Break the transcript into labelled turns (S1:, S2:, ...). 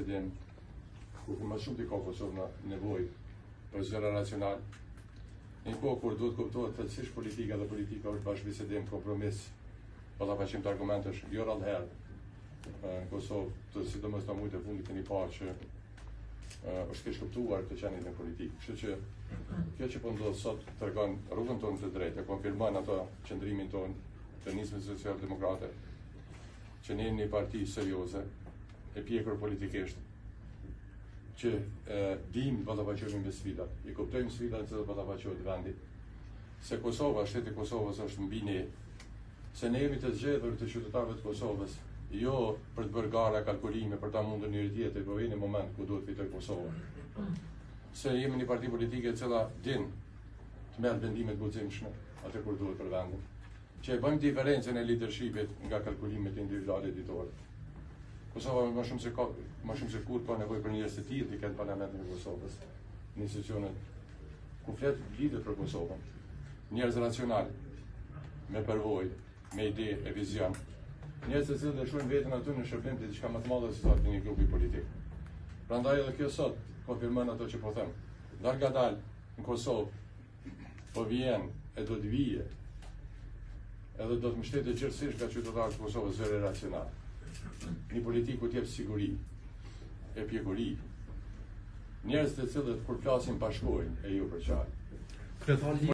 S1: bisedim ku më shumë t'i ka Kosovë në nevojë për zëra racional. Në kohë kur duhet kuptohet thellësisht politika dhe politika është bashkëbisedim, kompromis, ballafaqim të argumentesh, jo rallëherë. Në Kosovë, të sidomos në mujtë e fundit keni parë që është keq kuptuar këtë qenit në politikë. Kështu që kjo që po ndodh sot tregon rrugën tonë të drejtë, e konfirmon ato qëndrimin tonë të nismës social-demokrate, që ne jemi një parti serioze, e pjekur politikisht, që dim ballafaqohemi me sfidat, i kuptojmë sfidat që do ballafaqohet vendi, se Kosova, shteti i Kosovës është mbi ne, se ne jemi të zgjedhur të qytetarëve të Kosovës, jo për të bërë gara kalkulime për ta mundur njëri tjetrit, por në moment ku duhet fitoj Kosova. Se jemi një parti politike e cila din të merr vendime të guximshme atë kur duhet për vendin, që e bëjmë diferencën e leadershipit nga kalkulimet individuale ditore. Kosova më shumë se kur ka nevojë për njerëz të tillë të kenë parlamentin e Kosovës, në institucionet ku flet lidhet për Kosovën, njerëz racional, me përvojë, me ide e vizion, njerëz të cilët e shohin veten aty në shërbim të diçka më të madhe se sa të një grupi politik. Prandaj edhe kjo sot konfirmon ato që po them. Ngadalë në Kosovë po vjen e do të vije, edhe do të mbështetet gjithësisht nga qytetarët e Kosovës zëre racional. Një politikë ku t'jep siguri, e pjekuri, njerëz të cilët kur flasin bashkojnë e jo për qarë.